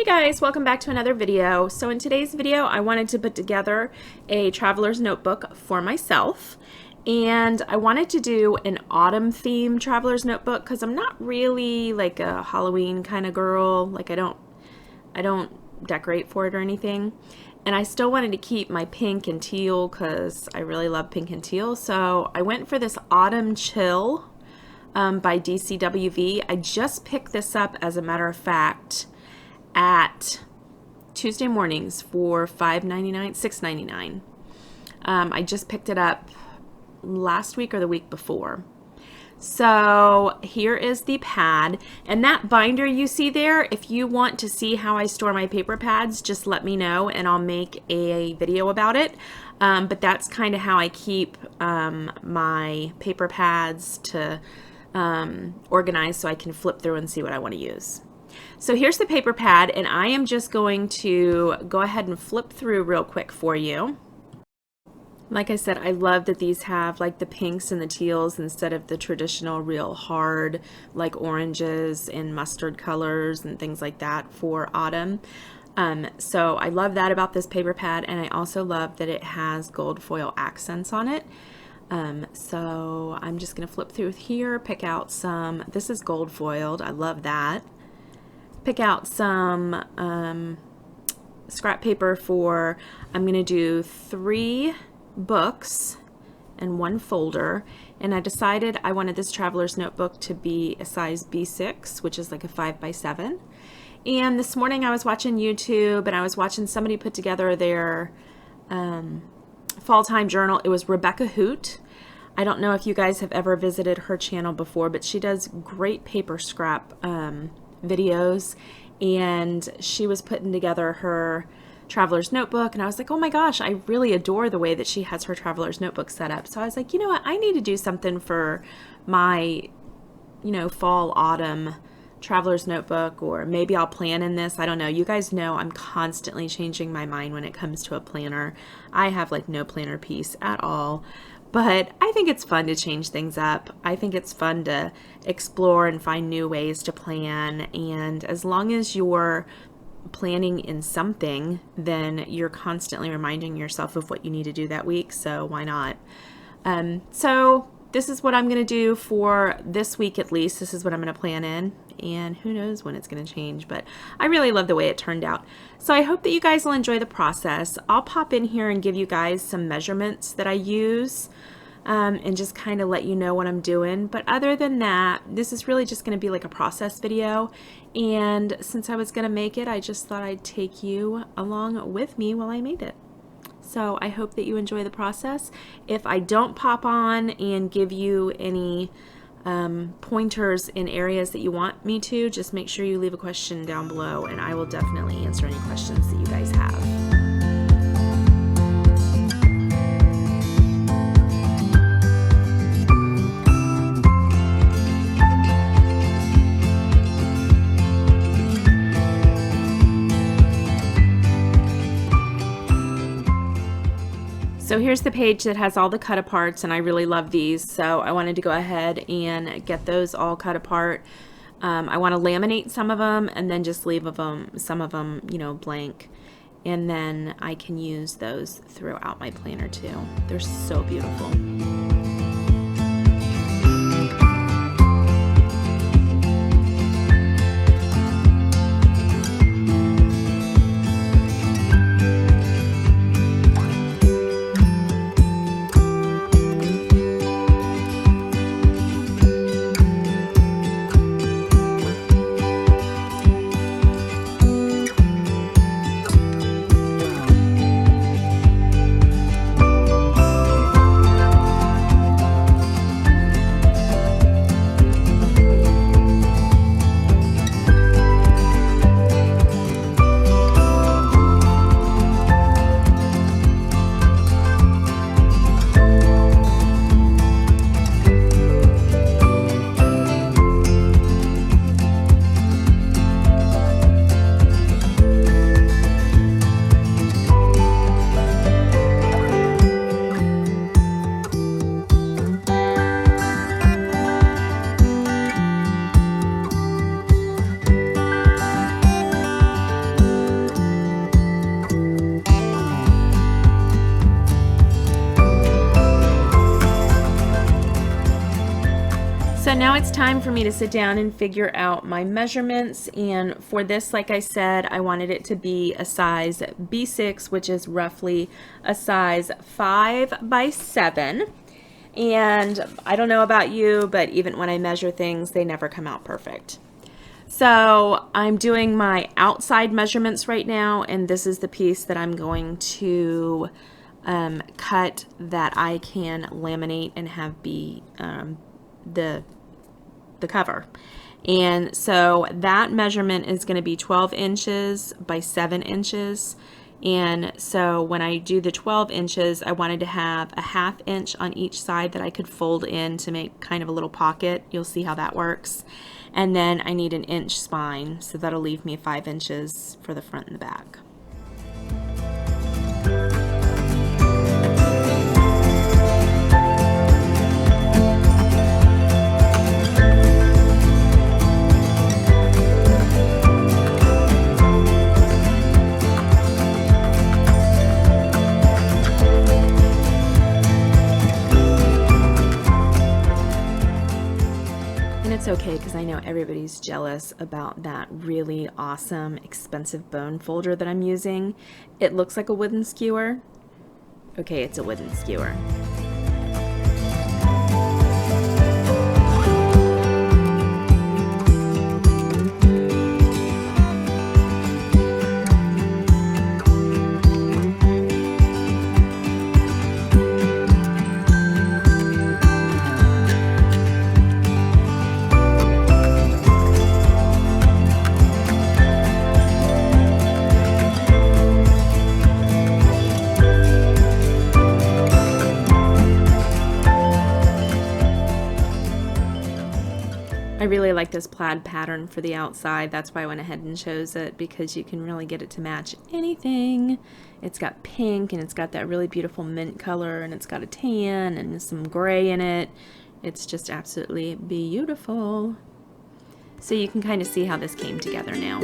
Hey guys, welcome back to another video. So in today's video, I wanted to put together a traveler's notebook for myself. And I wanted to do an autumn theme traveler's notebook because I'm not really like a Halloween kind of girl. Like I don't decorate for it or anything. And I still wanted to keep my pink and teal because I really love pink and teal. So I went for this Autumn Chill by DCWV. I just picked this up, as a matter of fact, at Tuesday mornings for $5.99, $6.99. I just picked it up last week or the week before. So here is the pad, and that binder you see there, if you want to see how I store my paper pads, just let me know and I'll make a video about it. But that's kind of how I keep my paper pads to organize so I can flip through and see what I want to use. So here's the paper pad, and I am just going to go ahead and flip through real quick for you. Like I said, I love that these have like the pinks and the teals instead of the traditional real hard like oranges and mustard colors and things like that for autumn. So I love that about this paper pad, and I also love that it has gold foil accents on it. So I'm just going to flip through here, pick out some, this is gold foiled, I love that. Pick out some scrap paper for, I'm going to do 3 books and 1 folder, and I decided I wanted this traveler's notebook to be a size B6, which is like a 5x7. And this morning I was watching YouTube and I was watching somebody put together their fall time journal. It was Rebecca Hoot. I don't know if you guys have ever visited her channel before, but she does great paper scrap videos, and she was putting together her traveler's notebook, and I was like, oh my gosh, I really adore the way that she has her traveler's notebook set up. So I was like, you know what, I need to do something for my, fall autumn traveler's notebook, or maybe I'll plan in this. I don't know. You guys know I'm constantly changing my mind when it comes to a planner. I have like no planner piece at all. But I think it's fun to change things up. I think it's fun to explore and find new ways to plan. And as long as you're planning in something, then you're constantly reminding yourself of what you need to do that week. So why not? So this is what I'm going to do for this week at least. This is what I'm going to plan in. And who knows when it's going to change. But I really love the way it turned out. So I hope that you guys will enjoy the process. I'll pop in here and give you guys some measurements that I use. And just kind of let you know what I'm doing. But other than that, this is really just going to be like a process video. And since I was going to make it, I just thought I'd take you along with me while I made it. So I hope that you enjoy the process. If I don't pop on and give you any pointers in areas that you want me to, just make sure you leave a question down below and I will definitely answer any questions that you guys have. So here's the page that has all the cut aparts, and I really love these, so I wanted to go ahead and get those all cut apart. I want to laminate some of them and then just leave some of them, blank, and then I can use those throughout my planner too. They're so beautiful. now it's time for me to sit down and figure out my measurements, and for this, like I said, I wanted it to be a size B6, which is roughly a size 5 by 7. And I don't know about you, but even when I measure things, they never come out perfect. So I'm doing my outside measurements right now, and this is the piece that I'm going to cut that I can laminate and have be the cover. And so that measurement is going to be 12 inches by 7 inches. And so when I do the 12 inches, I wanted to have a 1/2 inch on each side that I could fold in to make kind of a little pocket. You'll see how that works. And then I need an inch spine, so that'll leave me 5 inches for the front and the back. It's okay because I know everybody's jealous about that really awesome expensive bone folder that I'm using. It looks like a wooden skewer. Okay, it's a wooden skewer. I really like this plaid pattern for the outside. That's why I went ahead and chose it, because you can really get it to match anything. It's got pink and it's got that really beautiful mint color, and it's got a tan and some gray in it. It's just absolutely beautiful. So you can kind of see how this came together now.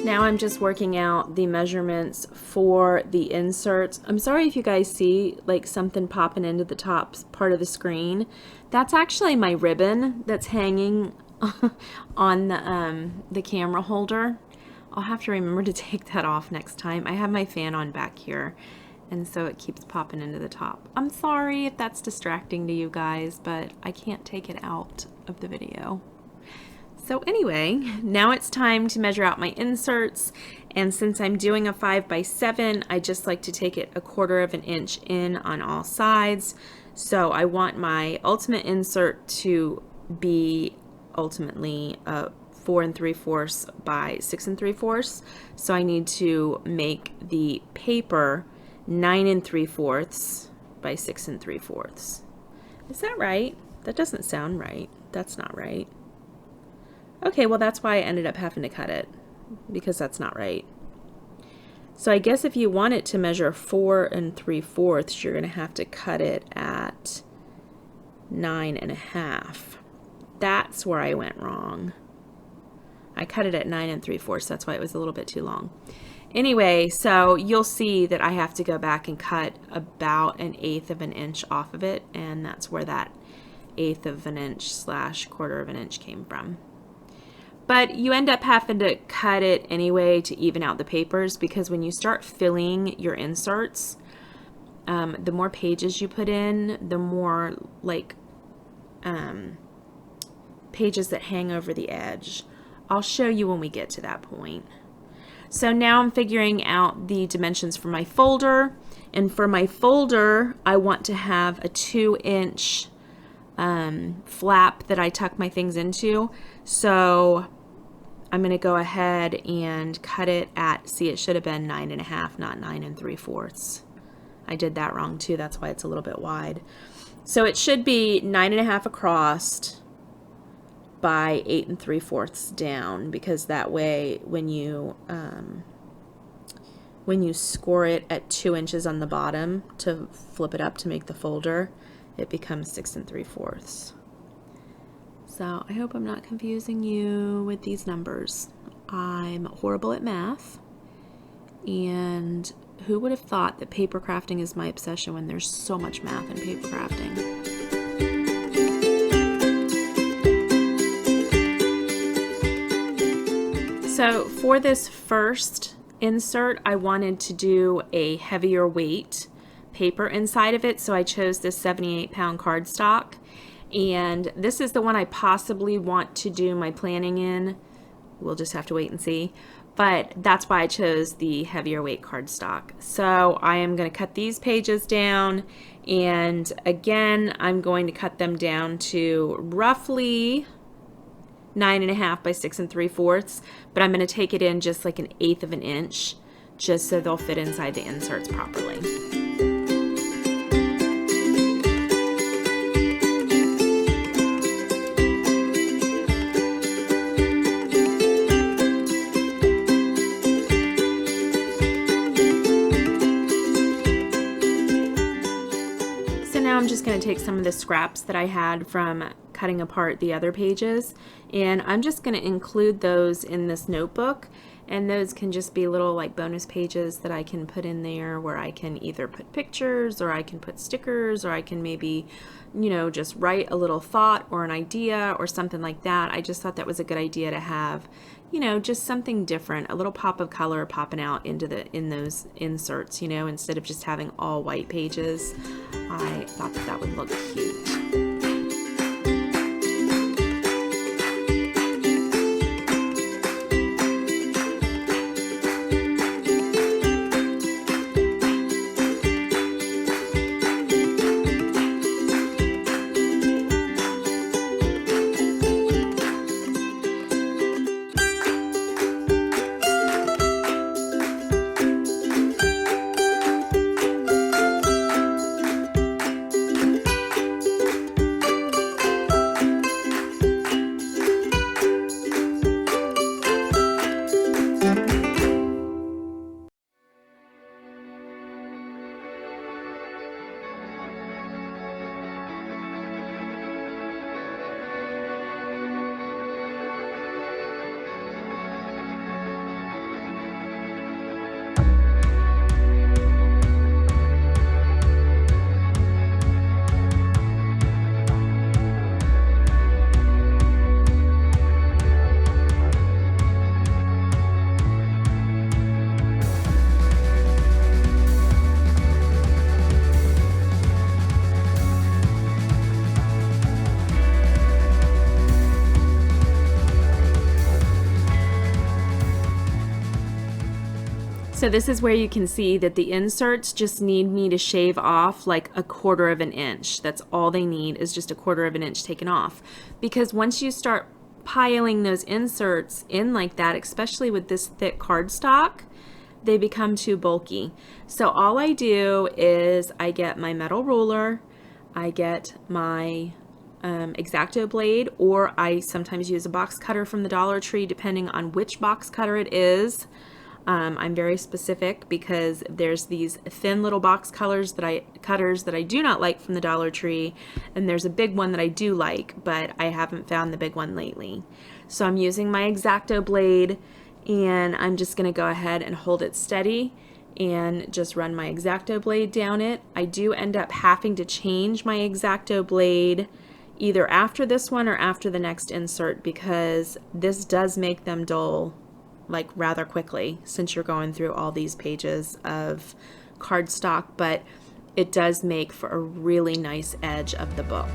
Now I'm just working out the measurements for the inserts. I'm sorry if you guys see like something popping into the top part of the screen. That's actually my ribbon that's hanging on the camera holder. I'll have to remember to take that off next time. I have my fan on back here, and so it keeps popping into the top. I'm sorry if that's distracting to you guys, but I can't take it out of the video. So anyway, now it's time to measure out my inserts, and since I'm doing a 5 by 7, I just like to take it 1/4 of an inch in on all sides. So I want my ultimate insert to be ultimately 4 3/4 by 6 3/4. So I need to make the paper 9 3/4 by 6 3/4. Is that right? That doesn't sound right. That's not right. Okay, well that's why I ended up having to cut it, because that's not right. So I guess if you want it to measure 4 3/4, you're going to have to cut it at 9 1/2. That's where I went wrong. I cut it at 9 3/4, that's why it was a little bit too long. Anyway, so you'll see that I have to go back and cut about 1/8 of an inch off of it, and that's where that 1/8 of an inch / 1/4 of an inch came from. But you end up having to cut it anyway to even out the papers, because when you start filling your inserts, the more pages you put in, the more like pages that hang over the edge. I'll show you when we get to that point. So now I'm figuring out the dimensions for my folder, and for my folder I want to have a 2-inch flap that I tuck my things into. So I'm going to go ahead and cut it at, see, it should have been 9 1/2, not 9 3/4. I did that wrong too, that's why it's a little bit wide. So it should be 9 1/2 across by 8 3/4 down, because that way when you score it at 2 inches on the bottom to flip it up to make the folder, it becomes 6 3/4. So I hope I'm not confusing you with these numbers. I'm horrible at math, and who would have thought that paper crafting is my obsession when there's so much math in paper crafting? So for this first insert, I wanted to do a heavier weight paper inside of it, so I chose this 78-pound cardstock, and this is the one I possibly want to do my planning in. We'll just have to wait and see, but that's why I chose the heavier weight cardstock. So I am going to cut these pages down, and again I'm going to cut them down to roughly 9.5 by 6 3/4, but I'm going to take it in just like 1/8 of an inch, just so they'll fit inside the inserts properly. I'm just going to take some of the scraps that I had from cutting apart the other pages, and I'm just going to include those in this notebook, and those can just be little like bonus pages that I can put in there where I can either put pictures, or I can put stickers, or I can maybe, you know, just write a little thought or an idea or something like that. I just thought that was a good idea to have, you know, just something different, a little pop of color popping out in those inserts, you know, instead of just having all white pages. I thought that would look cute. So this is where you can see that the inserts just need me to shave off like 1/4 of an inch. That's all they need, is just 1/4 of an inch taken off. Because once you start piling those inserts in like that, especially with this thick cardstock, they become too bulky. So all I do is I get my metal ruler, I get my X-Acto blade, or I sometimes use a box cutter from the Dollar Tree depending on which box cutter it is. I'm very specific because there's these thin little box cutters that I do not like from the Dollar Tree, and there's a big one that I do like, but I haven't found the big one lately. So I'm using my X-Acto blade, and I'm just going to go ahead and hold it steady and just run my X-Acto blade down it. I do end up having to change my X-Acto blade either after this one or after the next insert, because this does make them dull like rather quickly since you're going through all these pages of cardstock, but it does make for a really nice edge of the book.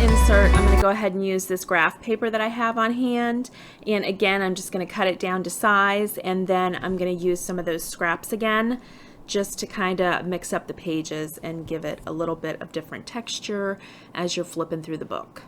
Insert, I'm going to go ahead and use this graph paper that I have on hand, and again I'm just going to cut it down to size, and then I'm going to use some of those scraps again just to kind of mix up the pages and give it a little bit of different texture as you're flipping through the book.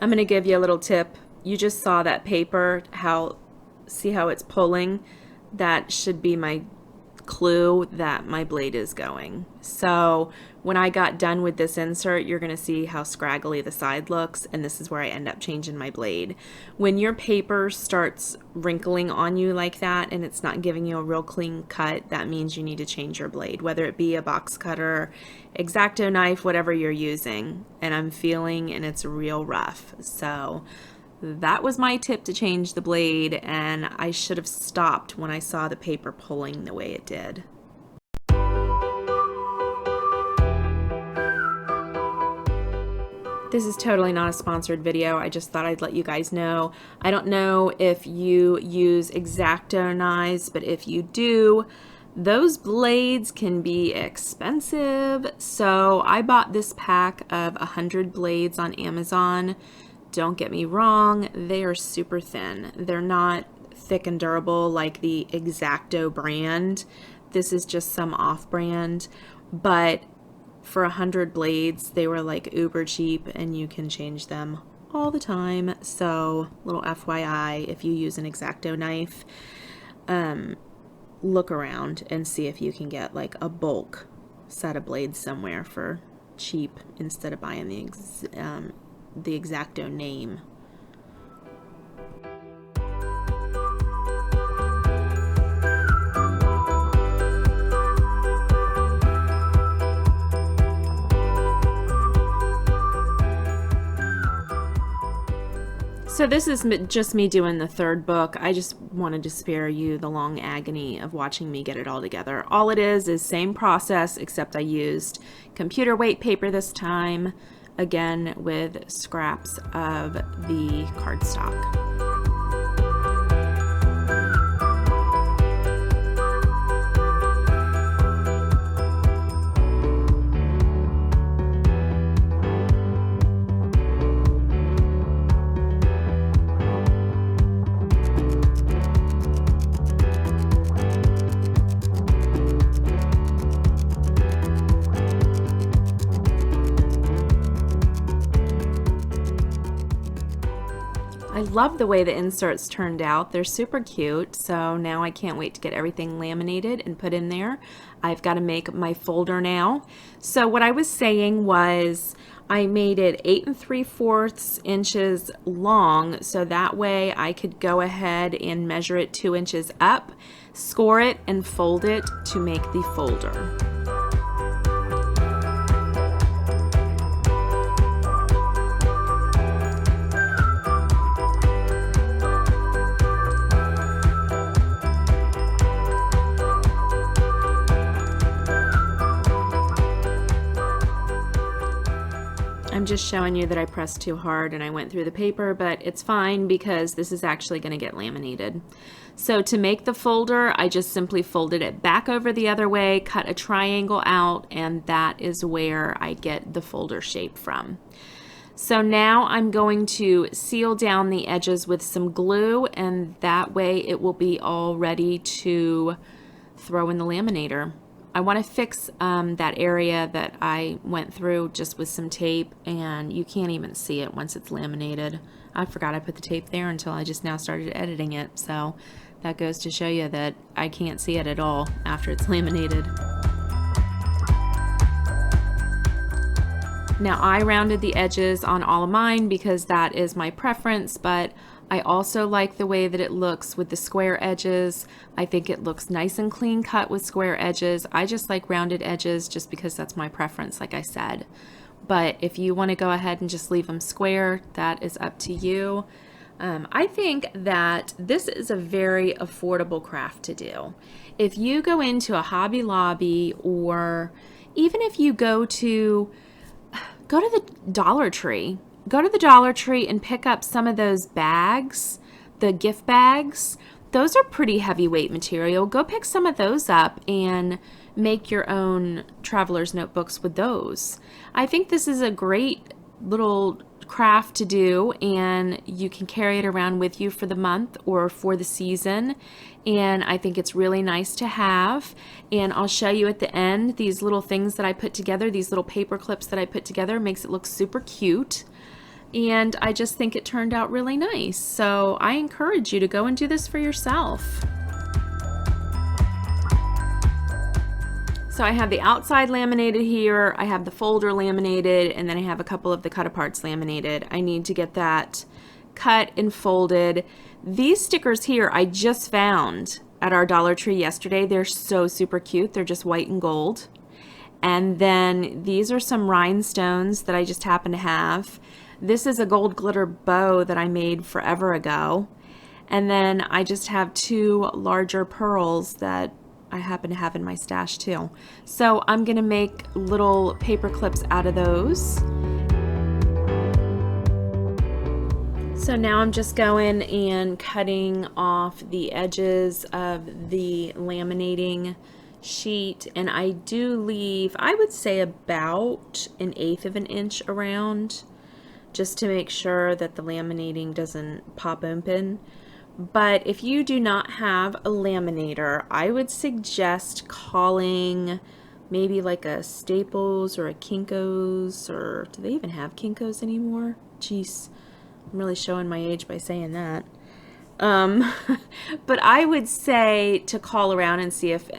I'm going to give you a little tip. You just saw that paper, see how it's pulling? That should be my clue that my blade is going. So when I got done with this insert, you're going to see how scraggly the side looks, and this is where I end up changing my blade. When your paper starts wrinkling on you like that and it's not giving you a real clean cut, that means you need to change your blade, whether it be a box cutter, X-Acto knife, whatever you're using. And I'm feeling, and it's real rough. So that was my tip to change the blade, and I should have stopped when I saw the paper pulling the way it did. This is totally not a sponsored video. I just thought I'd let you guys know. I don't know if you use X-Acto knives, but if you do, those blades can be expensive. So I bought this pack of 100 blades on Amazon. Don't get me wrong, they are super thin. They're not thick and durable like the X-Acto brand. This is just some off-brand, but for 100 blades, they were like uber cheap, and you can change them all the time. So little FYI, if you use an X-Acto knife, look around and see if you can get like a bulk set of blades somewhere for cheap instead of buying the X-Acto name. So this is just me doing the third book. I just wanted to spare you the long agony of watching me get it all together. All it is same process, except I used computer weight paper this time, again with scraps of the cardstock. I love the way the inserts turned out. They're super cute, so now I can't wait to get everything laminated and put in there. I've got to make my folder now. So what I was saying was I made it 8 3/4 inches long, so that way I could go ahead and measure it 2 inches up, score it, and fold it to make the folder. I'm just showing you that I pressed too hard and I went through the paper, but it's fine because this is actually going to get laminated. So to make the folder, I just simply folded it back over the other way, cut a triangle out, and that is where I get the folder shape from. So now I'm going to seal down the edges with some glue, and that way it will be all ready to throw in the laminator. I want to fix that area that I went through just with some tape, and you can't even see it once it's laminated. I forgot I put the tape there until I just now started editing it, so that goes to show you that I can't see it at all after it's laminated. Now I rounded the edges on all of mine because that is my preference, but I also like the way that it looks with the square edges. I think it looks nice and clean cut with square edges. I just like rounded edges just because that's my preference, like I said. But if you want to go ahead and just leave them square, that is up to you. I think that this is a very affordable craft to do. If you go into a Hobby Lobby, or even if you go to the Dollar Tree. Go to the Dollar Tree and pick up some of those bags, the gift bags. Those are pretty heavyweight material. Go pick some of those up and make your own traveler's notebooks with those. I think this is a great little craft to do, and you can carry it around with you for the month or for the season, and I think it's really nice to have. And I'll show you at the end these little things that I put together, these little paper clips that I put together. Makes it look super cute. and I just think it turned out really nice. So I encourage you to go and do this for yourself. So I have the outside laminated here, I have the folder laminated, and then I have a couple of the cut aparts laminated. I need to get that cut and folded. These stickers here I just found at our Dollar Tree yesterday. They're so super cute. They're just white and gold. And then these are some rhinestones that I just happen to have. This is a gold glitter bow that I made forever ago. And then I just have two larger pearls that I happen to have in my stash too. So I'm gonna make little paper clips out of those. So now I'm just going and cutting off the edges of the laminating sheet, and I do leave, I would say, about 1/8 of an inch around, just to make sure that the laminating doesn't pop open. But if you do not have a laminator, I would suggest calling maybe like a Staples or a Kinko's, or do they even have Kinko's anymore? Jeez, I'm really showing my age by saying that. But I would say to call around and see if,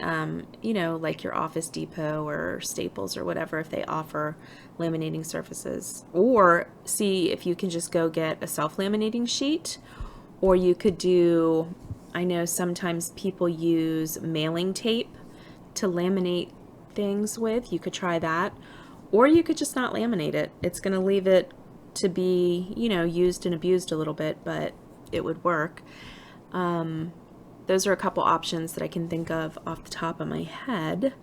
you know, like your Office Depot or Staples or whatever, if they offer laminating surfaces, or see if you can just go get a self-laminating sheet. Or you could do, I know sometimes people use mailing tape to laminate things with. You could try that. Or you could just not laminate it. It's going to leave it to be, you know, used and abused a little bit, but it would work. Those are a couple options that I can think of off the top of my head.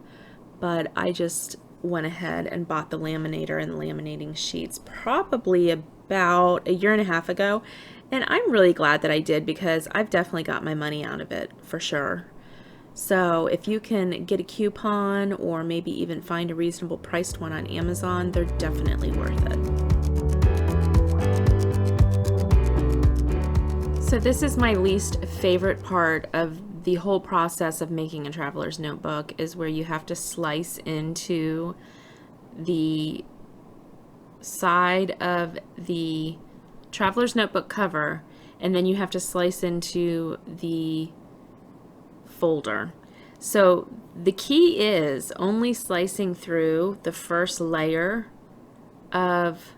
But I just went ahead and bought the laminator and the laminating sheets probably about 1.5 years ago. And I'm really glad that I did, because I've definitely got my money out of it for sure. So if you can get a coupon or maybe even find a reasonable priced one on Amazon, they're definitely worth it. So this is my least favorite part of the whole process of making a traveler's notebook, is where you have to slice into the side of the traveler's notebook cover, and then you have to slice into the folder. So the key is only slicing through the first layer of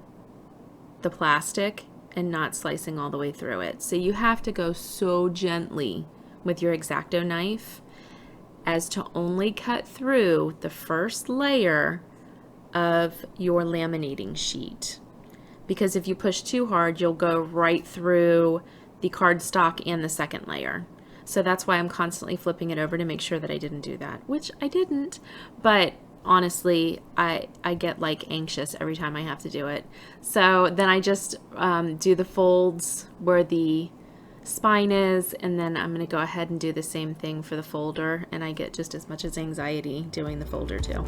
the plastic and not slicing all the way through it. So you have to go so gently with your X-Acto knife as to only cut through the first layer of your laminating sheet. Because if you push too hard, you'll go right through the cardstock and the second layer. So that's why I'm constantly flipping it over to make sure that I didn't do that, which I didn't. But honestly, I get like anxious every time I have to do it. So then I just do the folds where the spine is, and then I'm going to go ahead and do the same thing for the folder, and I get just as much as anxiety doing the folder too.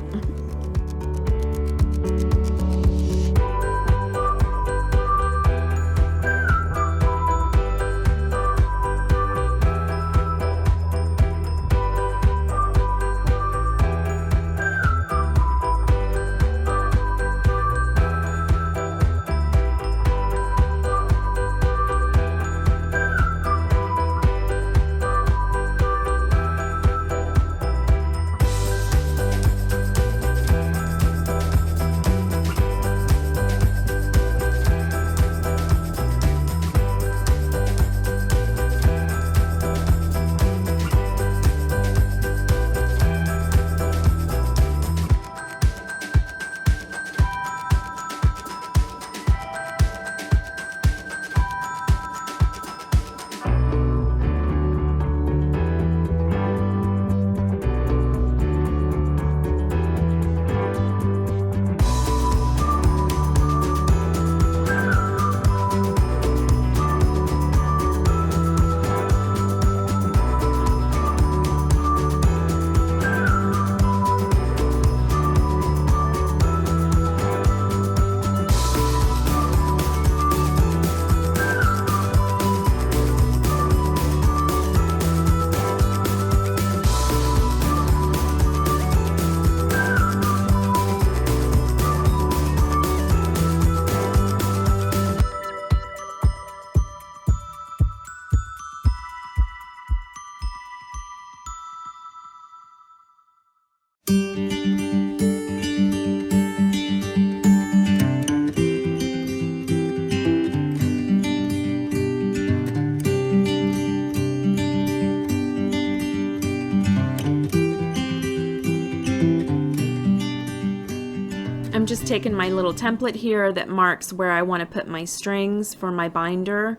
just taken my little template here that marks where I want to put my strings for my binder,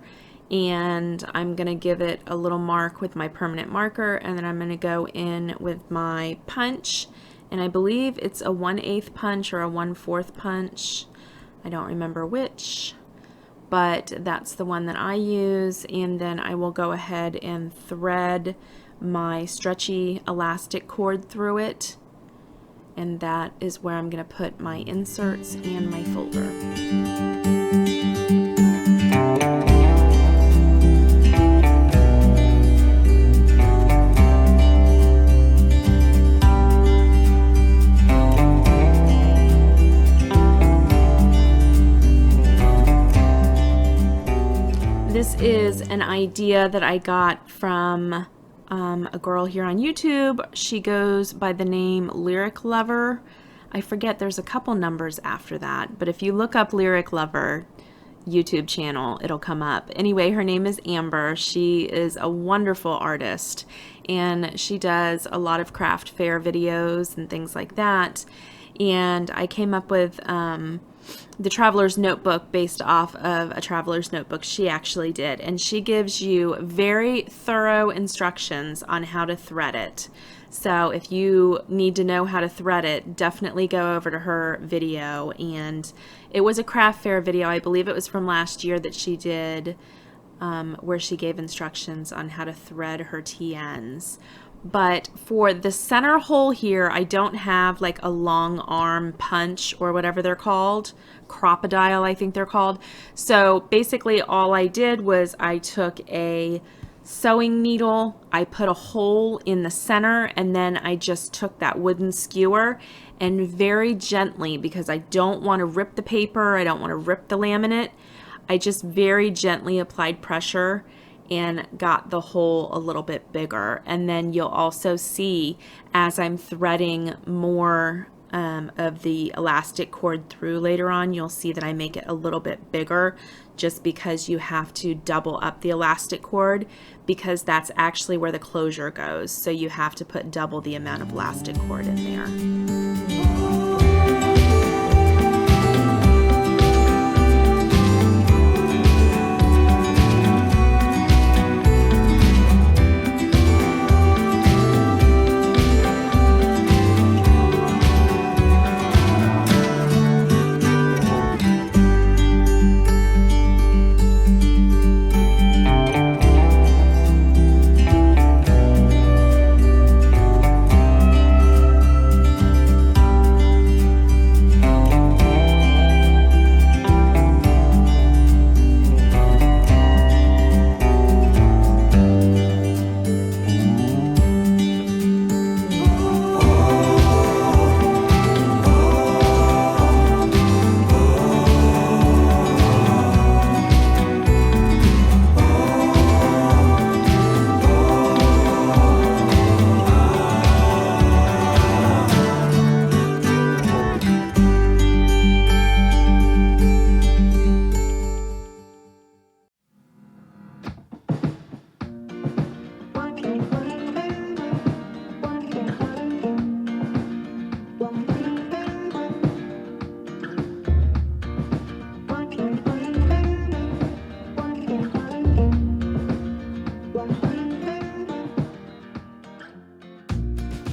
and I'm going to give it a little mark with my permanent marker, and then I'm going to go in with my punch, and I believe it's a 1/8 punch or a 1/4 punch. I don't remember which, but that's the one that I use, and then I will go ahead and thread my stretchy elastic cord through it, and that is where I'm going to put my inserts and my folder. This is an idea that I got from a girl here on YouTube. She goes by the name Lyric Lover. I forget, there's a couple numbers after that, but if you look up Lyric Lover YouTube channel, it'll come up. Anyway, her name is Amber. She is a wonderful artist, and she does a lot of craft fair videos and things like that. And I came up with the Traveler's Notebook based off of a Traveler's Notebook she actually did, and she gives you very thorough instructions on how to thread it. So if you need to know how to thread it, definitely go over to her video. And it was a craft fair video, I believe it was from last year, that she did where she gave instructions on how to thread her TNs. But for the center hole here, I don't have like a long arm punch or whatever they're called, crocodile I think they're called. So basically all I did was I took a sewing needle, I put a hole in the center, and then I just took that wooden skewer and very gently, because I don't want to rip the paper, I don't want to rip the laminate, I just very gently applied pressure and got the hole a little bit bigger. And then you'll also see as I'm threading more of the elastic cord through later on, you'll see that I make it a little bit bigger, just because you have to double up the elastic cord, because that's actually where the closure goes. So you have to put double the amount of elastic cord in there.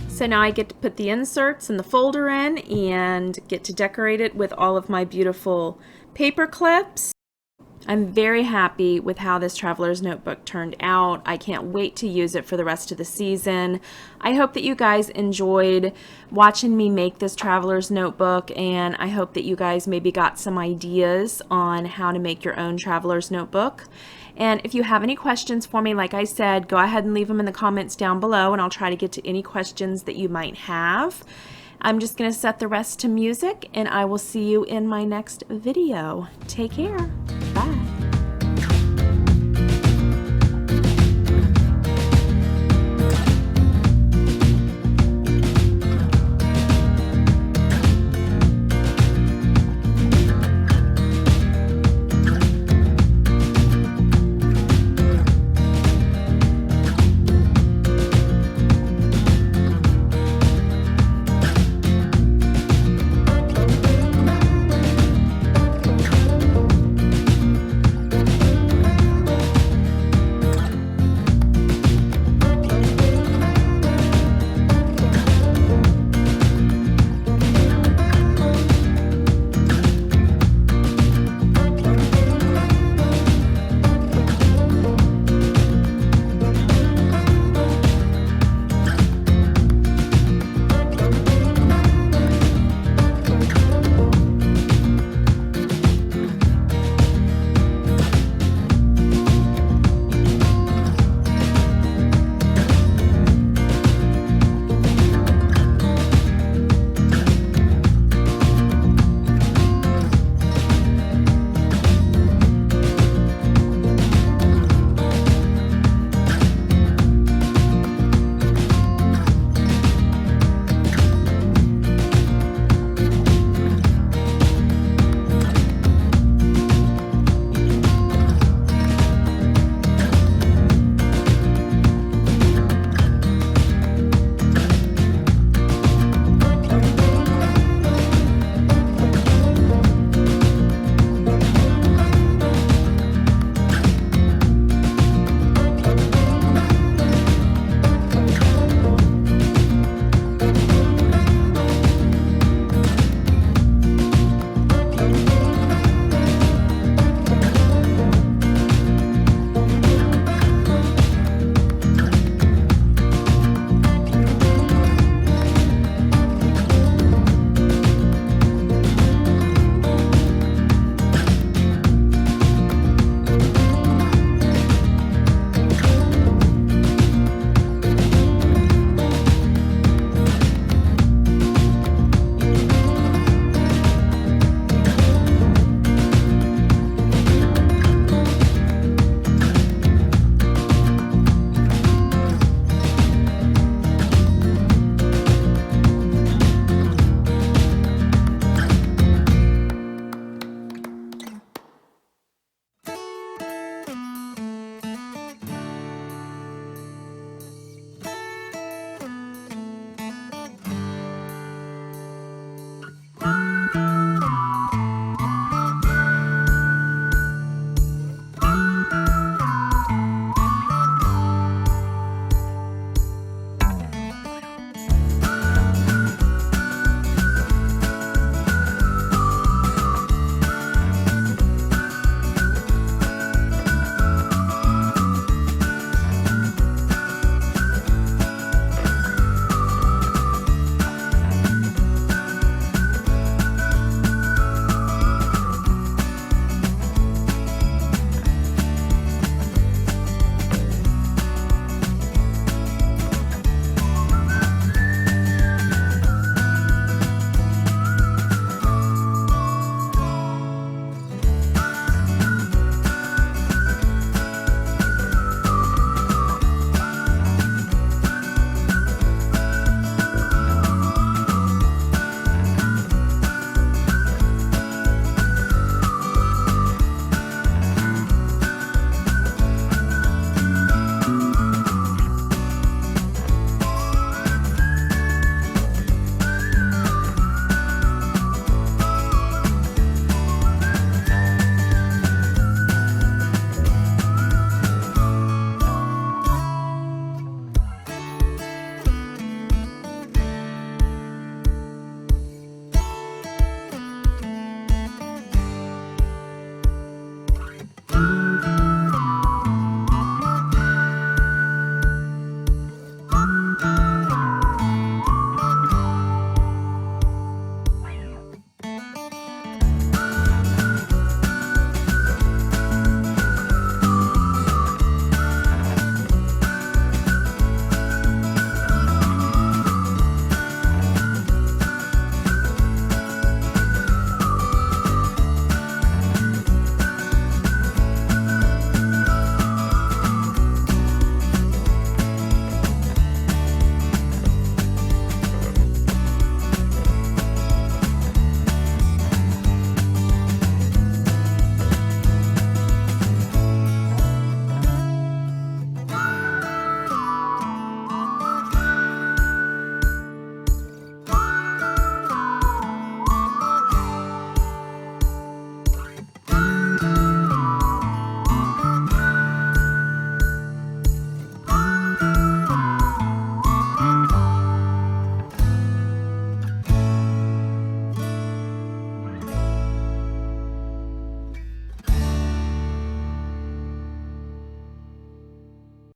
So now I get to put the inserts and the folder in and get to decorate it with all of my beautiful paper clips. I'm very happy with how this Traveler's Notebook turned out. I can't wait to use it for the rest of the season. I hope that you guys enjoyed watching me make this Traveler's Notebook, and I hope that you guys maybe got some ideas on how to make your own Traveler's Notebook. And if you have any questions for me, like I said, go ahead and leave them in the comments down below, and I'll try to get to any questions that you might have. I'm just going to set the rest to music, and I will see you in my next video. Take care.